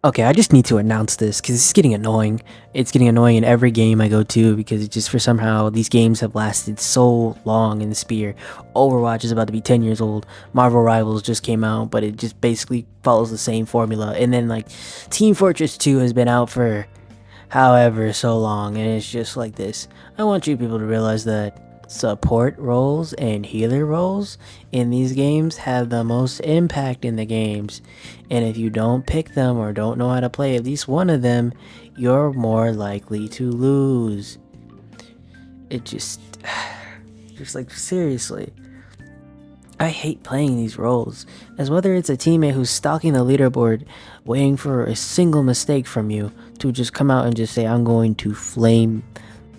Okay, I just need to announce this because it's getting annoying. It's getting annoying in every game I go to because it just for somehow these games have lasted so long in the spear. Overwatch is about to be 10 years old. Marvel Rivals just came out, but it just basically follows the same formula. And then like Team Fortress 2 has been out for however so long, and it's just like this. I want you people to realize that support roles and healer roles in these games have the most impact in the games, and if you don't pick them or don't know how to play at least one of them, you're more likely to lose. It just like seriously, I hate playing these roles, as whether it's a teammate who's stalking the leaderboard, waiting for a single mistake from you to just come out and just say, I'm going to flame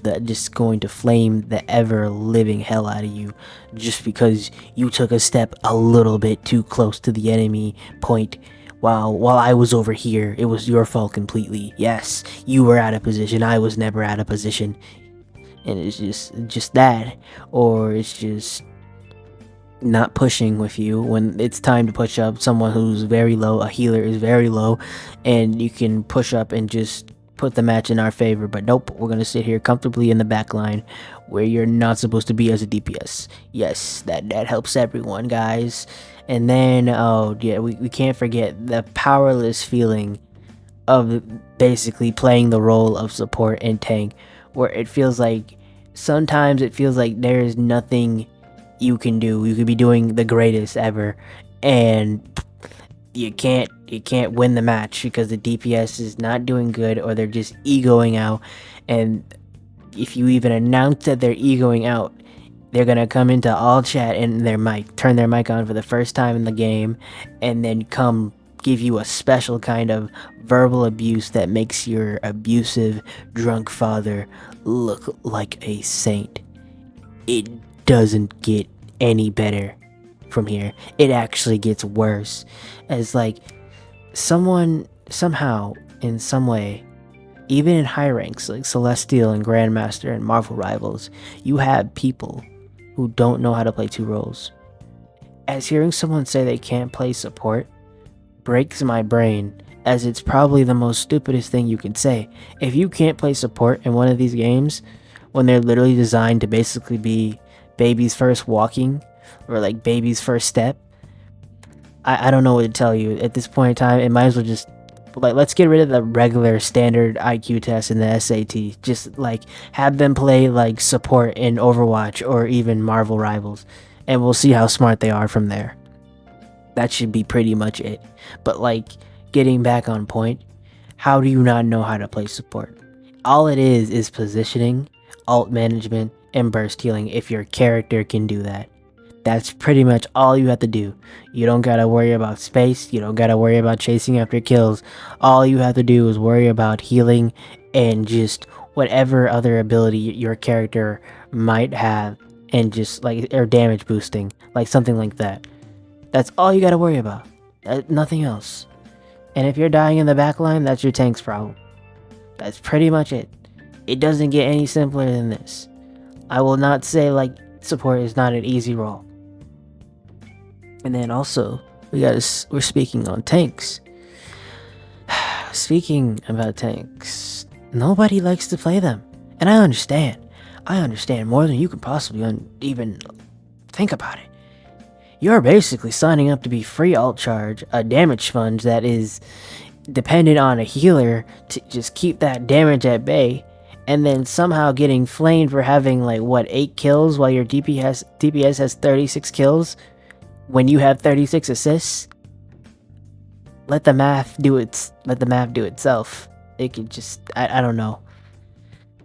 the ever living hell out of you just because you took a step a little bit too close to the enemy point while I was over here. It was your fault completely. Yes, you were out of position. I was never out of position. And it's just that, or it's just not pushing with you when it's time to push up. Someone who's very low, a healer is very low, and you can push up and just put the match in our favor. But nope, we're gonna sit here comfortably in the back line where you're not supposed to be as a DPS. Yes, that helps everyone, guys. And then oh yeah, we can't forget the powerless feeling of basically playing the role of support and tank, where it feels like sometimes it feels like there's nothing you can do. You could be doing the greatest ever, and you can't win the match because the DPS is not doing good, or they're just egoing out. And if you even announce that they're egoing out, they're gonna come into all chat and turn their mic on for the first time in the game, and then come give you a special kind of verbal abuse that makes your abusive drunk father look like a saint. It doesn't get any better from here. It actually gets worse. As like someone somehow in some way, even in high ranks like Celestial and Grandmaster and Marvel Rivals, you have people who don't know how to play two roles. As hearing someone say they can't play support breaks my brain, as it's probably the most stupidest thing you could say. If you can't play support in one of these games, when they're literally designed to basically be baby's first walking, or like baby's first step, I don't know what to tell you. At this point in time, it might as well just like, let's get rid of the regular standard IQ test and the SAT. Just like have them play like support in Overwatch or even Marvel Rivals, and we'll see how smart they are from there. That should be pretty much it. But like, getting back on point, how do you not know how to play support? All it is positioning, alt management, and burst healing. If your character can do that, that's pretty much all you have to do. You don't gotta worry about space, you don't gotta worry about chasing after kills. All you have to do is worry about healing and just whatever other ability your character might have, and just like, or damage boosting, like something like that. That's all you gotta worry about. Nothing else. And if you're dying in the backline, that's your tank's problem. That's pretty much it. It doesn't get any simpler than this. I will not say like support is not an easy role. And then also, we're speaking on tanks. Speaking about tanks, nobody likes to play them. And I understand. I understand more than you can possibly even think about it. You're basically signing up to be free alt charge, a damage sponge that is dependent on a healer to just keep that damage at bay, and then somehow getting flamed for having like what, 8 kills while your DPS has 36 kills when you have 36 assists. Let the math do itself. It could just, I don't know.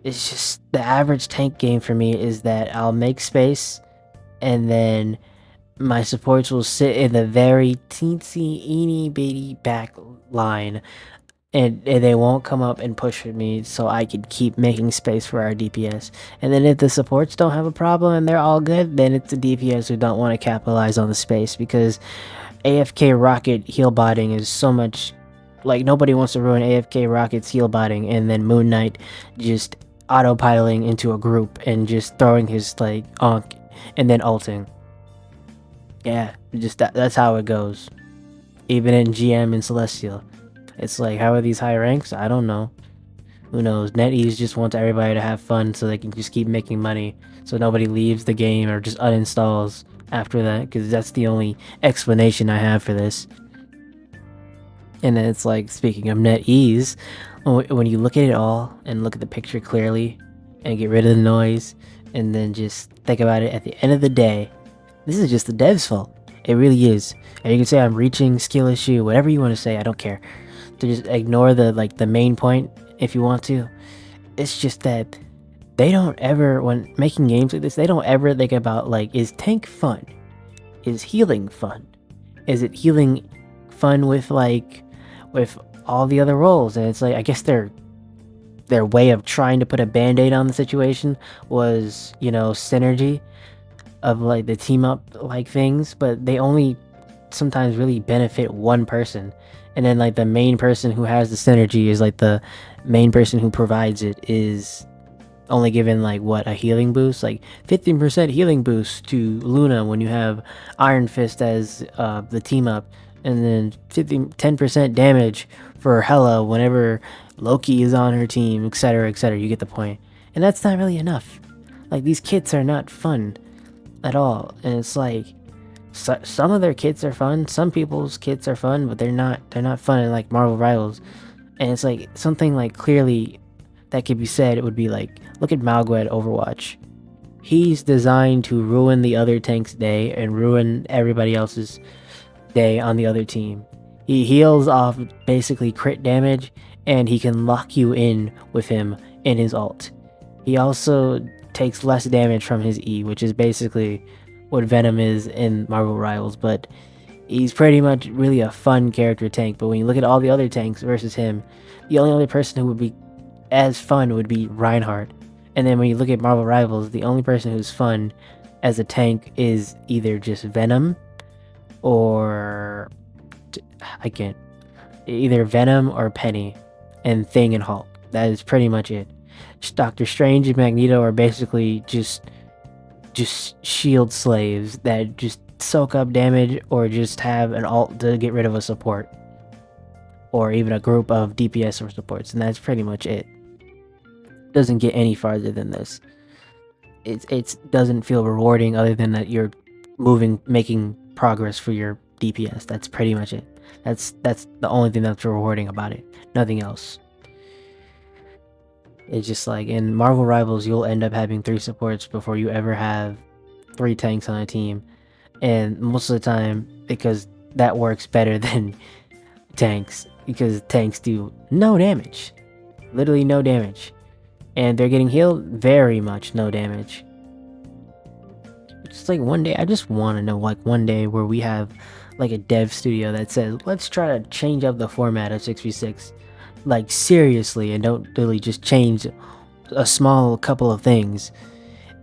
It's just the average tank game for me is that I'll make space, and then my supports will sit in the very teensy eeny bitty back line, and they won't come up and push with me, so I could keep making space for our DPS. And then if the supports don't have a problem and they're all good, then it's the DPS who don't want to capitalize on the space, because AFK Rocket heal botting is so much, like, nobody wants to ruin AFK Rocket's heal botting, and then Moon Knight just autopiloting into a group and just throwing his like onk and then ulting. Yeah, just that's how it goes. Even in GM and Celestial. It's like, how are these high ranks? I don't know. Who knows? NetEase just wants everybody to have fun so they can just keep making money, so nobody leaves the game or just uninstalls after that, because that's the only explanation I have for this. And then it's like, speaking of NetEase, when you look at it all and look at the picture clearly and get rid of the noise and then just think about it, at the end of the day, this is just the dev's fault. It really is. And you can say I'm reaching, skill issue, whatever you want to say, I don't care. To just ignore the main point if you want to. It's just that they don't ever, when making games like this, they don't ever think about, like, is tank fun? Is healing fun? Is it healing fun with all the other roles? And it's like, I guess their way of trying to put a band-aid on the situation was, synergy of like the team up like things, but they only sometimes really benefit one person. And then like the main person who has the synergy is like the main person who provides it is only given like a healing boost, like 15% healing boost to Luna when you have Iron Fist as the team up, and then 10% damage for Hela whenever Loki is on her team, etc, etc. You get the point. And that's not really enough. Like, these kits are not fun at all, and it's like, some of their kits are fun, some people's kits are fun, but they're not fun in like Marvel Rivals. And it's like, something like clearly that could be said, it would be like, look at Malguet Overwatch. He's designed to ruin the other tank's day and ruin everybody else's day on the other team. He heals off basically crit damage, and he can lock you in with him in his ult. He also takes less damage from his E, which is basically what Venom is in Marvel Rivals, but he's pretty much really a fun character tank. But when you look at all the other tanks versus him, the only other person who would be as fun would be Reinhardt. And then when you look at Marvel Rivals, the only person who's fun as a tank is either just Venom or either Venom or Penny and Thing and Hulk. That is pretty much it. Doctor Strange and Magneto are basically just shield slaves that just soak up damage or just have an ult to get rid of a support, or even a group of DPS or supports, and that's pretty much it. Doesn't get any farther than this. It doesn't feel rewarding other than that you're making progress for your DPS. That's pretty much it. That's the only thing that's rewarding about it. Nothing else. It's just like, in Marvel Rivals, you'll end up having 3 supports before you ever have 3 tanks on a team. And most of the time, because that works better than tanks, because tanks do no damage. Literally no damage. And they're getting healed very much no damage. Just like, one day, I just want to know, like, one day where we have like a dev studio that says, let's try to change up the format of 6v6. Like, seriously, and don't really just change a small couple of things.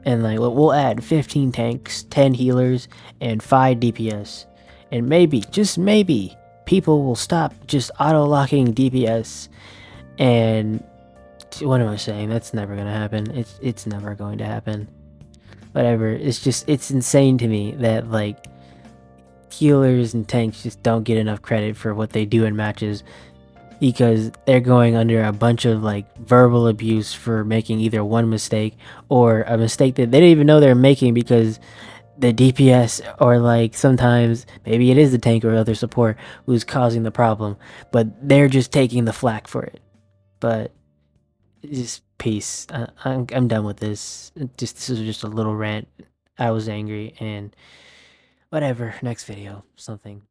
And like, we'll add 15 tanks, 10 healers, and 5 DPS. And maybe, just maybe, people will stop just auto-locking DPS. And what am I saying? That's never gonna happen. It's never going to happen. Whatever. It's insane to me that like healers and tanks just don't get enough credit for what they do in matches, because they're going under a bunch of like verbal abuse for making either one mistake or a mistake that they don't even know they're making, because the DPS, or like sometimes maybe it is the tank or other support who's causing the problem, but they're just taking the flack for it. But just peace. I'm done with this. This is just a little rant. I was angry, and whatever. Next video. Something.